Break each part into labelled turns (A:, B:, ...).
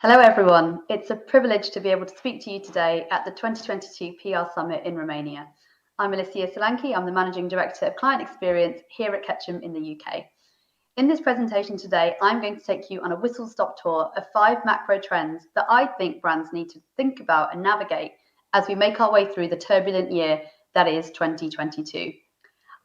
A: Hello everyone, it's a privilege to be able to speak to you today at the 2022 PR Summit in Romania. I'm Alicia Solanki, I'm the Managing Director of Client Experience here at Ketchum in the UK. In this presentation today, I'm going to take you on a whistle-stop tour of 5 macro trends that I think brands need to think about and navigate as we make our way through the turbulent year that is 2022.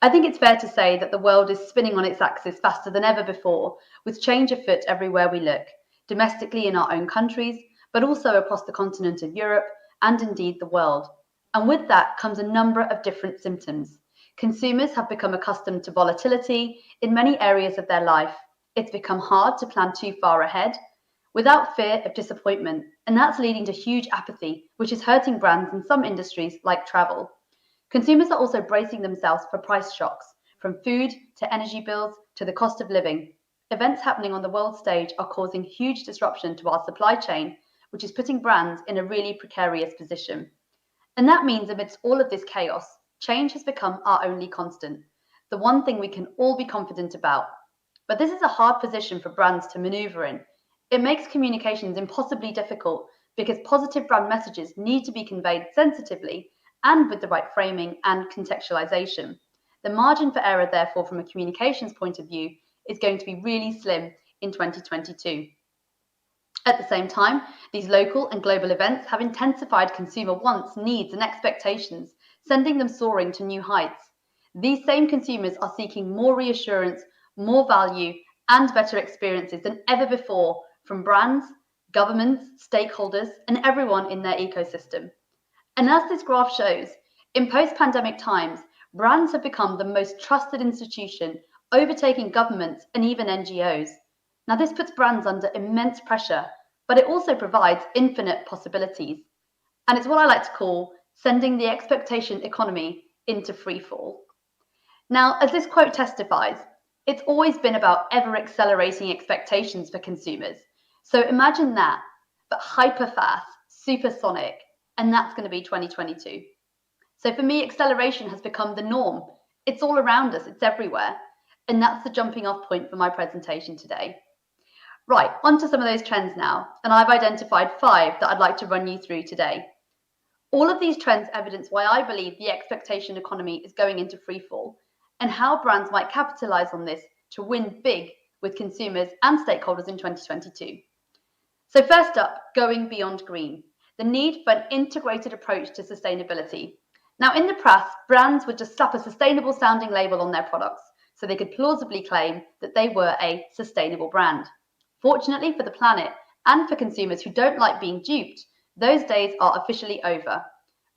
A: I think it's fair to say that the world is spinning on its axis faster than ever before, with change afoot everywhere we look, domestically in our own countries, but also across the continent of Europe and indeed the world. And with that comes a number of different symptoms. Consumers have become accustomed to volatility in many areas of their life. It's become hard to plan too far ahead without fear of disappointment, and that's leading to huge apathy, which is hurting brands in some industries like travel. Consumers are also bracing themselves for price shocks, from food to energy bills to the cost of living. Events happening on the world stage are causing huge disruption to our supply chain, which is putting brands in a really precarious position. And that means amidst all of this chaos, change has become our only constant, the one thing we can all be confident about. But this is a hard position for brands to maneuver in. It makes communications impossibly difficult because positive brand messages need to be conveyed sensitively and with the right framing and contextualization. The margin for error, therefore, from a communications point of view, is going to be really slim in 2022. At the same time, these local and global events have intensified consumer wants, needs, and expectations, sending them soaring to new heights. These same consumers are seeking more reassurance, more value, and better experiences than ever before from brands, governments, stakeholders, and everyone in their ecosystem. And as this graph shows, in post-pandemic times, brands have become the most trusted institution, overtaking governments and even NGOs. Now, this puts brands under immense pressure, but it also provides infinite possibilities. And it's what I like to call sending the expectation economy into free fall. Now, as this quote testifies, it's always been about ever accelerating expectations for consumers. So imagine that, but hyper fast, supersonic, and that's going to be 2022. So for me, acceleration has become the norm. It's all around us, it's everywhere. And that's the jumping off point for my presentation today. Right, on to some of those trends now, and I've identified 5 that I'd like to run you through today. All of these trends evidence why I believe the expectation economy is going into freefall and how brands might capitalize on this to win big with consumers and stakeholders in 2022. So first up, going beyond green, the need for an integrated approach to sustainability. Now, in the past, brands would just slap a sustainable sounding label on their products so they could plausibly claim that they were a sustainable brand. Fortunately for the planet and for consumers who don't like being duped, those days are officially over.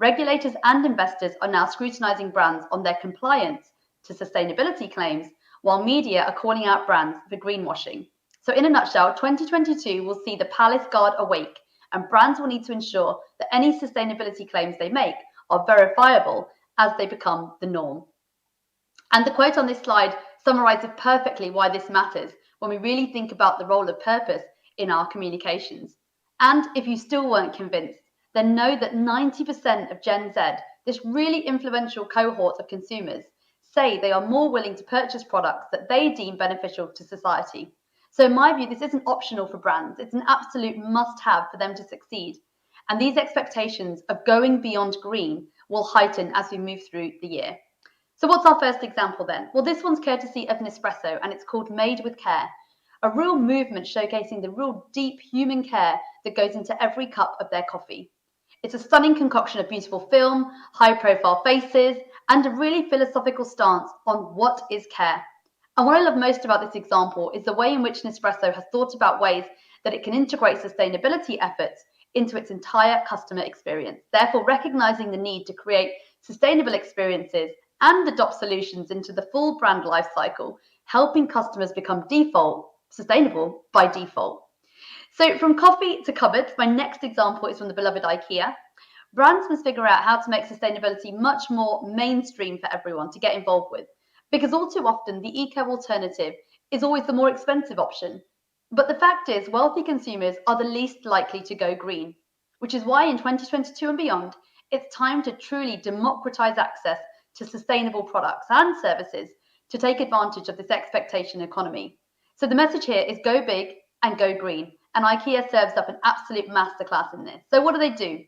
A: Regulators and investors are now scrutinizing brands on their compliance to sustainability claims, while media are calling out brands for greenwashing. So in a nutshell, 2022 will see the palace guard awake, and brands will need to ensure that any sustainability claims they make are verifiable as they become the norm. And the quote on this slide summarizes perfectly why this matters when we really think about the role of purpose in our communications. And if you still weren't convinced, then know that 90% of Gen Z, this really influential cohort of consumers, say they are more willing to purchase products that they deem beneficial to society. So in my view, this isn't optional for brands. It's an absolute must-have for them to succeed. And these expectations of going beyond green will heighten as we move through the year. So what's our first example then? Well, this one's courtesy of Nespresso, and it's called Made with Care, a real movement showcasing the real deep human care that goes into every cup of their coffee. It's a stunning concoction of beautiful film, high-profile faces, and a really philosophical stance on what is care. And what I love most about this example is the way in which Nespresso has thought about ways that it can integrate sustainability efforts into its entire customer experience, therefore recognizing the need to create sustainable experiences and adopt solutions into the full brand life cycle, helping customers become sustainable by default. So from coffee to cupboards, my next example is from the beloved IKEA. Brands must figure out how to make sustainability much more mainstream for everyone to get involved with, because all too often the eco alternative is always the more expensive option. But the fact is, wealthy consumers are the least likely to go green, which is why in 2022 and beyond, it's time to truly democratize access to sustainable products and services to take advantage of this expectation economy. So the message here is go big and go green, and IKEA serves up an absolute masterclass in this. So what do?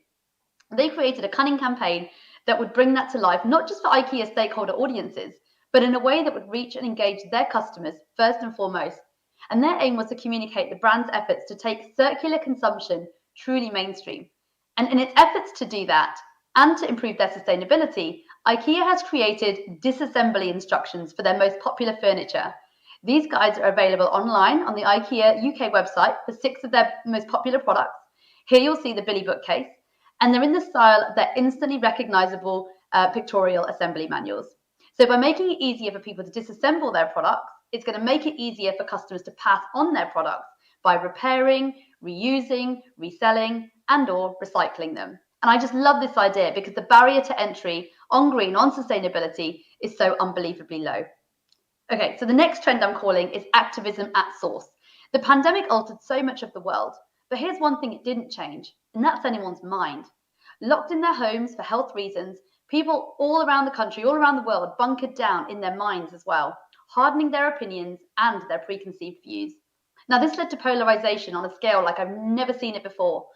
A: They created a cunning campaign that would bring that to life, not just for IKEA stakeholder audiences, but in a way that would reach and engage their customers first and foremost. And their aim was to communicate the brand's efforts to take circular consumption truly mainstream. And in its efforts to do that and to improve their sustainability, IKEA has created disassembly instructions for their most popular furniture. These guides are available online on the IKEA UK website for 6 of their most popular products. Here you'll see the Billy bookcase, and they're in the style of their instantly recognizable pictorial assembly manuals. So by making it easier for people to disassemble their products, it's going to make it easier for customers to pass on their products by repairing, reusing, reselling, and or recycling them. And I just love this idea because the barrier to entry on green, on sustainability is so unbelievably low. Okay, so the next trend I'm calling is activism at source. The pandemic altered so much of the world, but here's one thing it didn't change, and that's anyone's mind. Locked in their homes for health reasons, people all around the country, all around the world, bunkered down in their minds as well, hardening their opinions and their preconceived views. Now, this led to polarization on a scale like I've never seen it before.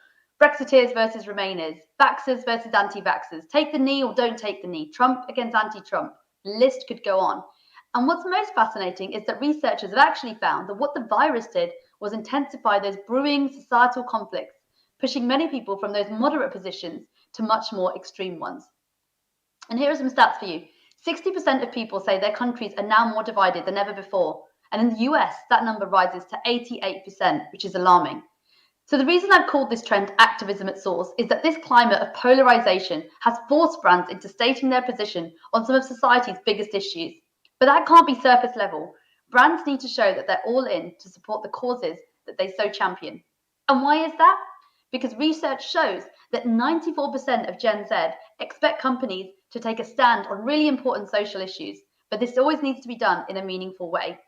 A: Brexiteers versus Remainers, vaxxers versus anti-vaxxers, take the knee or don't take the knee, Trump against anti-Trump. The list could go on. And what's most fascinating is that researchers have actually found that what the virus did was intensify those brewing societal conflicts, pushing many people from those moderate positions to much more extreme ones. And here are some stats for you. 60% of people say their countries are now more divided than ever before. And in the US, that number rises to 88%, which is alarming. So the reason I've called this trend activism at source is that this climate of polarization has forced brands into stating their position on some of society's biggest issues. But that can't be surface level. Brands need to show that they're all in to support the causes that they so champion. And why is that? Because research shows that 94% of Gen Z expect companies to take a stand on really important social issues, but this always needs to be done in a meaningful way.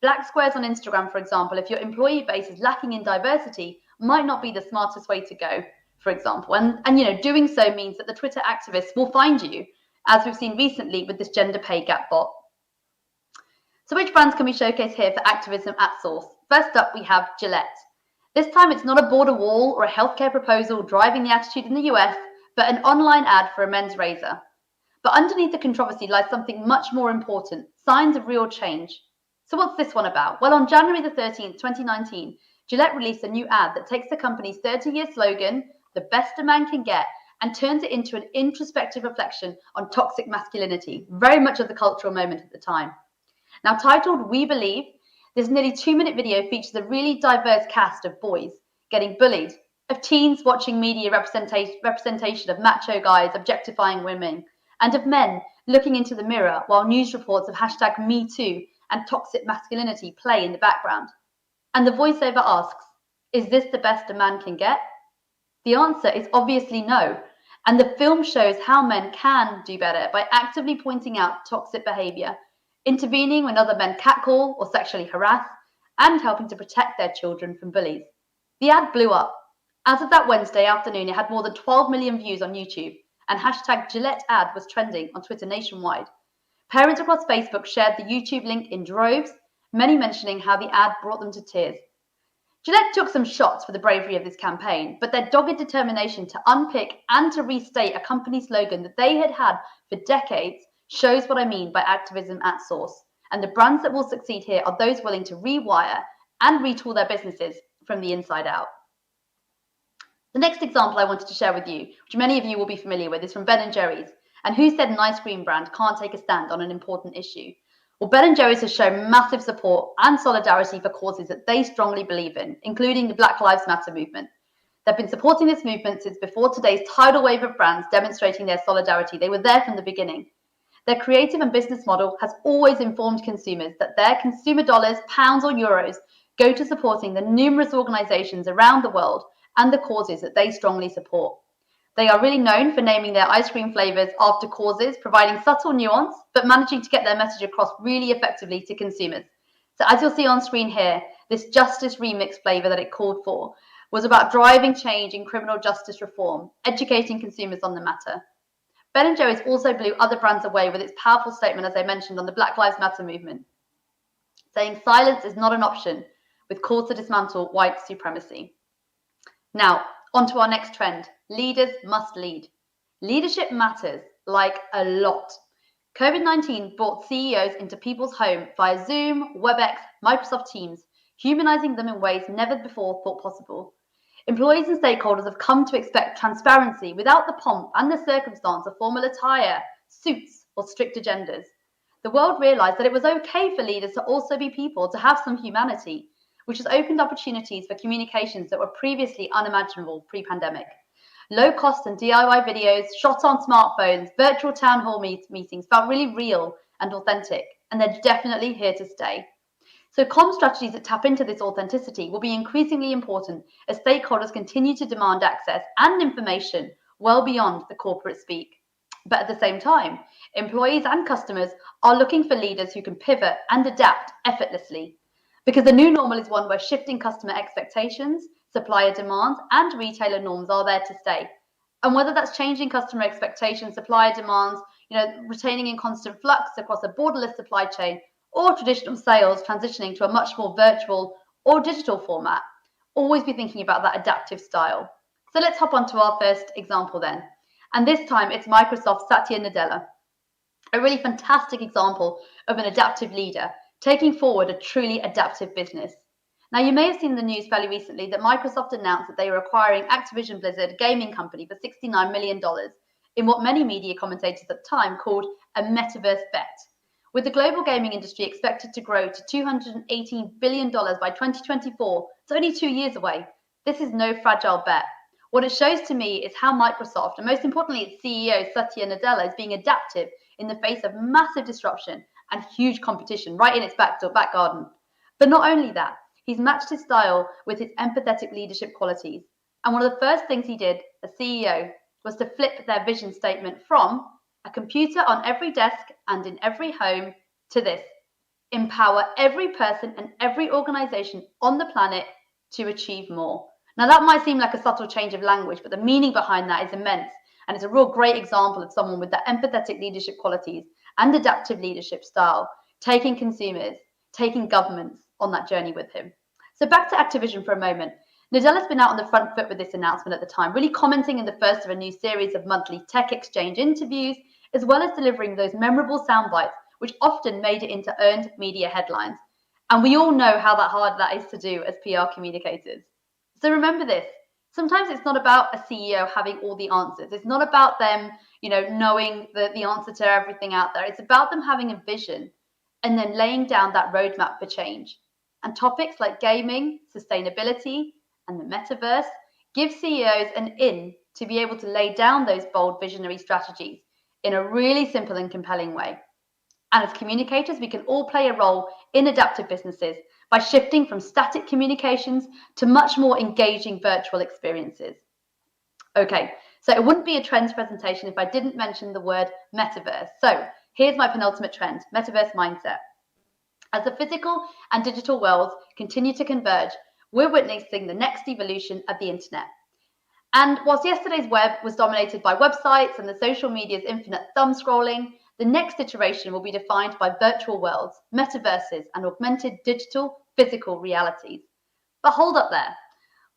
A: Black squares on Instagram, for example, if your employee base is lacking in diversity, might not be the smartest way to go, for example. And doing so means that the Twitter activists will find you, as we've seen recently with this gender pay gap bot. So which brands can we showcase here for activism at source? First up, we have Gillette. This time it's not a border wall or a healthcare proposal driving the attitude in the US, but an online ad for a men's razor. But underneath the controversy lies something much more important, signs of real change. So what's this one about? Well, on January the 13th, 2019, Gillette released a new ad that takes the company's 30-year slogan, "The best a man can get," and turns it into an introspective reflection on toxic masculinity, very much of the cultural moment at the time. Now titled "We Believe," this nearly 2-minute video features a really diverse cast of boys getting bullied, of teens watching media representation of macho guys objectifying women, and of men looking into the mirror while news reports of #MeToo and toxic masculinity play in the background. And the voiceover asks, is this the best a man can get? The answer is obviously no. And the film shows how men can do better by actively pointing out toxic behavior, intervening when other men catcall or sexually harass, and helping to protect their children from bullies. The ad blew up. As of that Wednesday afternoon, it had more than 12 million views on YouTube, and #Gillette ad was trending on Twitter nationwide. Parents across Facebook shared the YouTube link in droves, many mentioning how the ad brought them to tears. Gillette took some shots for the bravery of this campaign, but their dogged determination to unpick and to restate a company slogan that they had had for decades shows what I mean by activism at source. And the brands that will succeed here are those willing to rewire and retool their businesses from the inside out. The next example I wanted to share with you, which many of you will be familiar with, is from Ben & Jerry's. And who said an ice cream brand can't take a stand on an important issue? Well, Ben & Jerry's has shown massive support and solidarity for causes that they strongly believe in, including the Black Lives Matter movement. They've been supporting this movement since before today's tidal wave of brands demonstrating their solidarity. They were there from the beginning. Their creative and business model has always informed consumers that their consumer dollars, pounds or euros go to supporting the numerous organizations around the world and the causes that they strongly support. They are really known for naming their ice cream flavors after causes, providing subtle nuance, but managing to get their message across really effectively to consumers. So as you'll see on screen here, this Justice Remix flavor that it called for was about driving change in criminal justice reform, educating consumers on the matter. Ben & Jerry's also blew other brands away with its powerful statement, as I mentioned, on the Black Lives Matter movement, saying silence is not an option. with calls to dismantle white supremacy. Now, on to our next trend. Leaders must lead. Leadership matters, like a lot. COVID-19 brought CEOs into people's home via Zoom, WebEx, Microsoft Teams, humanizing them in ways never before thought possible. Employees and stakeholders have come to expect transparency without the pomp and the circumstance of formal attire, suits, or strict agendas. The world realized that it was okay for leaders to also be people, to have some humanity, which has opened opportunities for communications that were previously unimaginable pre-pandemic. Low-cost and DIY videos shot on smartphones, virtual town hall meetings felt really real and authentic, and they're definitely here to stay. So comm strategies that tap into this authenticity will be increasingly important as stakeholders continue to demand access and information well beyond the corporate speak. But at the same time, employees and customers are looking for leaders who can pivot and adapt effortlessly, because the new normal is one where shifting customer expectations, supplier demands, and retailer norms are there to stay. And whether that's changing customer expectations, supplier demands, retaining in constant flux across a borderless supply chain, or traditional sales transitioning to a much more virtual or digital format, always be thinking about that adaptive style. So let's hop on to our first example then. And this time it's Microsoft's Satya Nadella, a really fantastic example of an adaptive leader taking forward a truly adaptive business. Now, you may have seen the news fairly recently that Microsoft announced that they were acquiring Activism Blizzard gaming company for $69 million in what many media commentators at the time called a metaverse bet. With the global gaming industry expected to grow to $218 billion by 2024, it's only 2 years away. This is no fragile bet. What it shows to me is how Microsoft, and most importantly its CEO Satya Nadella, is being adaptive in the face of massive disruption and huge competition right in its back garden. But not only that, he's matched his style with his empathetic leadership qualities. And one of the first things he did as CEO was to flip their vision statement from a computer on every desk and in every home to this: empower every person and every organization on the planet to achieve more. Now, that might seem like a subtle change of language, but the meaning behind that is immense. And it's a real great example of someone with that empathetic leadership qualities and adaptive leadership style, taking consumers, taking governments on that journey with him. So back to Activision for a moment. Nadella's been out on the front foot with this announcement at the time, really commenting in the first of a new series of monthly tech exchange interviews, as well as delivering those memorable sound bites, which often made it into earned media headlines. And we all know how hard that is to do as PR communicators. So remember this. Sometimes it's not about a CEO having all the answers. It's not about them, knowing the answer to everything out there. It's about them having a vision and then laying down that roadmap for change. And topics like gaming, sustainability, and the metaverse give CEOs an in to be able to lay down those bold visionary strategies in a really simple and compelling way. And as communicators, we can all play a role in adaptive businesses by shifting from static communications to much more engaging virtual experiences. Okay, so it wouldn't be a trends presentation if I didn't mention the word metaverse. So here's my penultimate trend: metaverse mindset. As the physical and digital worlds continue to converge, we're witnessing the next evolution of the internet. And whilst yesterday's web was dominated by websites and the social media's infinite thumb scrolling, the next iteration will be defined by virtual worlds, metaverses, and augmented digital physical realities. But hold up there.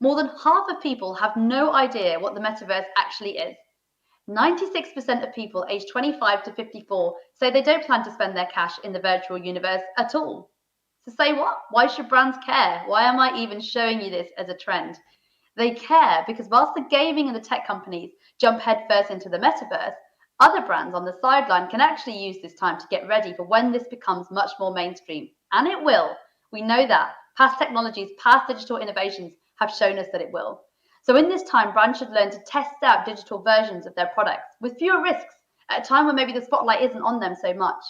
A: More than half of people have no idea what the metaverse actually is. 96% of people aged 25 to 54 say they don't plan to spend their cash in the virtual universe at all. So say what? Why should brands care? Why am I even showing you this as a trend? They care because whilst the gaming and the tech companies jump headfirst into the metaverse, other brands on the sideline can actually use this time to get ready for when this becomes much more mainstream. And it will. We know that. Past technologies, past digital innovations have shown us that it will. So in this time, brands should learn to test out digital versions of their products with fewer risks at a time when maybe the spotlight isn't on them so much.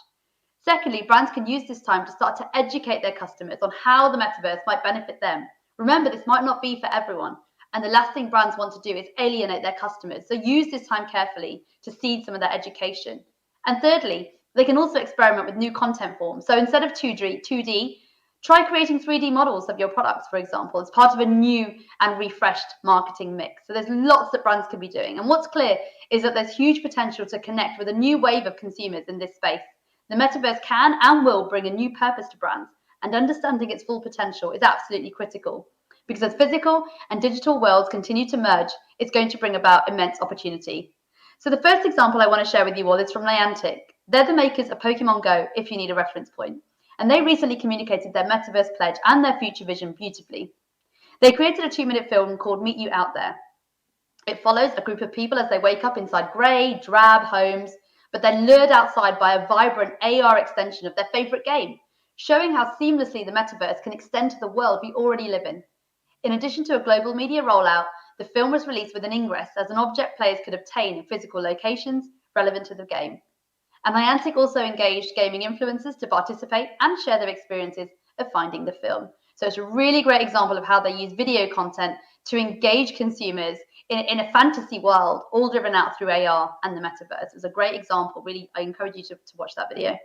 A: Secondly, brands can use this time to start to educate their customers on how the metaverse might benefit them. Remember, this might not be for everyone. And the last thing brands want to do is alienate their customers. So use this time carefully to seed some of that education. And thirdly, they can also experiment with new content forms. So instead of 2D, try creating 3D models of your products, for example, as part of a new and refreshed marketing mix. So there's lots that brands can be doing. And what's clear is that there's huge potential to connect with a new wave of consumers in this space. The metaverse can and will bring a new purpose to brands and understanding its full potential is absolutely critical. Because as physical and digital worlds continue to merge, it's going to bring about immense opportunity. So the first example I want to share with you all is from Niantic. They're the makers of Pokemon Go, if you need a reference point. And they recently communicated their metaverse pledge and their future vision beautifully. They created a 2-minute film called Meet You Out There. It follows a group of people as they wake up inside grey, drab homes, but they're lured outside by a vibrant AR extension of their favourite game, showing how seamlessly the metaverse can extend to the world we already live in. In addition to a global media rollout, the film was released with an ingress as an object players could obtain in physical locations relevant to the game. And Niantic also engaged gaming influencers to participate and share their experiences of finding the film. So it's a really great example of how they use video content to engage consumers in a fantasy world, all driven out through AR and the metaverse. It's a great example. Really, I encourage you to watch that video.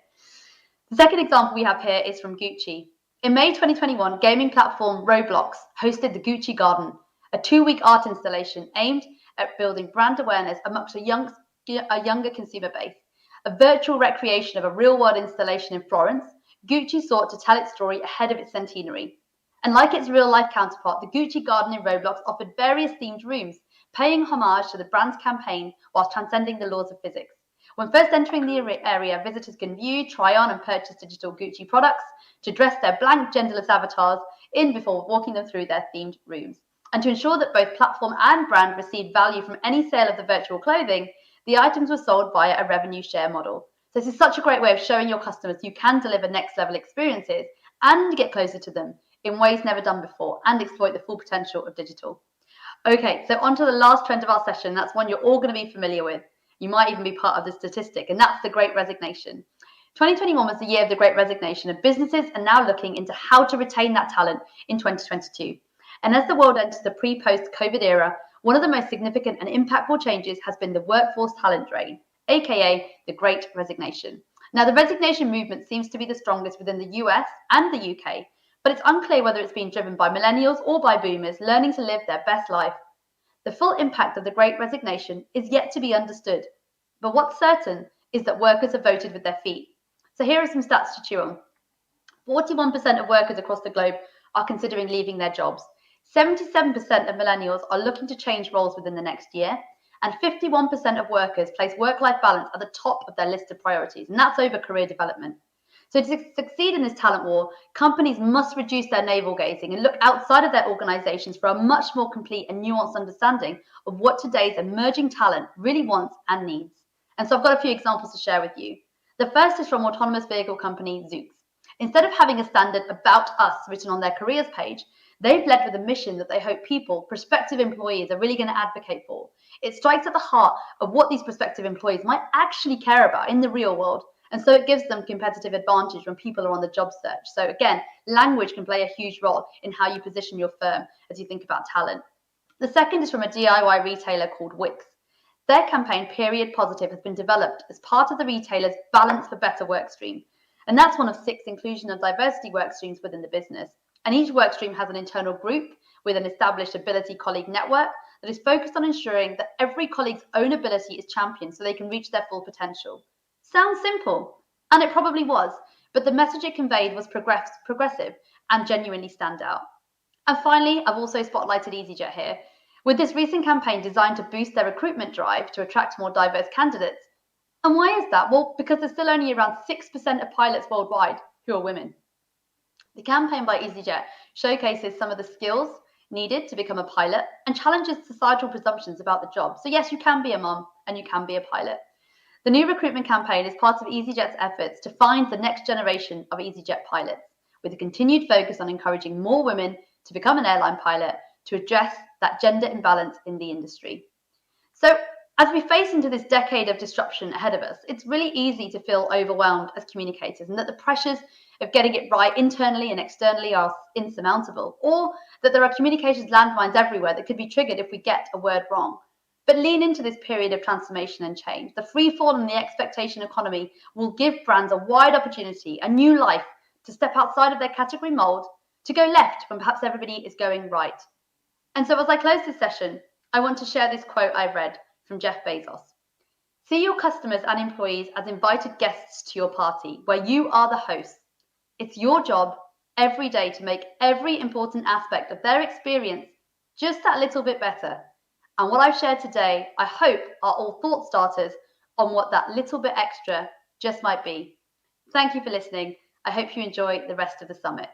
A: The second example we have here is from Gucci. In May 2021, gaming platform Roblox hosted the Gucci Garden, a 2-week art installation aimed at building brand awareness amongst a younger consumer base. A virtual recreation of a real-world installation in Florence, Gucci sought to tell its story ahead of its centenary. And like its real-life counterpart, the Gucci Garden in Roblox offered various themed rooms, paying homage to the brand's campaign whilst transcending the laws of physics. When first entering the area, visitors can view, try on and purchase digital Gucci products to dress their blank genderless avatars in before walking them through their themed rooms. And to ensure that both platform and brand received value from any sale of the virtual clothing, the items were sold via a revenue share model. So this is such a great way of showing your customers you can deliver next level experiences and get closer to them in ways never done before and exploit the full potential of digital. Okay, so on to the last trend of our session. That's one you're all going to be familiar with. You might even be part of the statistic, and that's the Great Resignation. 2021 was the year of the Great Resignation, and businesses are now looking into how to retain that talent in 2022. And as the world enters the pre-post-COVID era, one of the most significant and impactful changes has been the workforce talent drain, aka the Great Resignation. Now, the resignation movement seems to be the strongest within the US and the UK, but it's unclear whether it's being driven by millennials or by boomers learning to live their best life. The full impact of the Great Resignation is yet to be understood, but what's certain is that workers have voted with their feet. So here are some stats to chew on. 41% of workers across the globe are considering leaving their jobs. 77% of millennials are looking to change roles within the next year, and 51% of workers place work-life balance at the top of their list of priorities, and that's over career development. So to succeed in this talent war, companies must reduce their navel-gazing and look outside of their organizations for a much more complete and nuanced understanding of what today's emerging talent really wants and needs. And so I've got a few examples to share with you. The first is from autonomous vehicle company Zoox. Instead of having a standard "About Us" written on their careers page, they've led with a mission that they hope people, prospective employees, are really going to advocate for. It strikes at the heart of what these prospective employees might actually care about in the real world, and so it gives them competitive advantage when people are on the job search. So again, language can play a huge role in how you position your firm as you think about talent. The second is from a DIY retailer called Wix. Their campaign, Period Positive, has been developed as part of the retailer's Balance for Better workstream. And that's one of 6 inclusion and diversity workstreams within the business. And each workstream has an internal group with an established ability colleague network that is focused on ensuring that every colleague's own ability is championed so they can reach their full potential. Sounds simple, and it probably was, but the message it conveyed was progressive and genuinely stand out. And finally, I've also spotlighted EasyJet here, with this recent campaign designed to boost their recruitment drive to attract more diverse candidates. And why is that? Well, because there's still only around 6% of pilots worldwide who are women. The campaign by EasyJet showcases some of the skills needed to become a pilot and challenges societal presumptions about the job. So yes, you can be a mom and you can be a pilot. The new recruitment campaign is part of EasyJet's efforts to find the next generation of EasyJet pilots, with a continued focus on encouraging more women to become an airline pilot to address that gender imbalance in the industry. So as we face into this decade of disruption ahead of us, it's really easy to feel overwhelmed as communicators, and that the pressures of getting it right internally and externally are insurmountable, or that there are communications landmines everywhere that could be triggered if we get a word wrong. But lean into this period of transformation and change. The free fall and the expectation economy will give brands a wide opportunity, a new life, to step outside of their category mold, to go left when perhaps everybody is going right. And so as I close this session, I want to share this quote I've read from Jeff Bezos. See your customers and employees as invited guests to your party, where you are the host. It's your job every day to make every important aspect of their experience just that little bit better. And what I've shared today, I hope, are all thought starters on what that little bit extra just might be. Thank you for listening. I hope you enjoy the rest of the summit.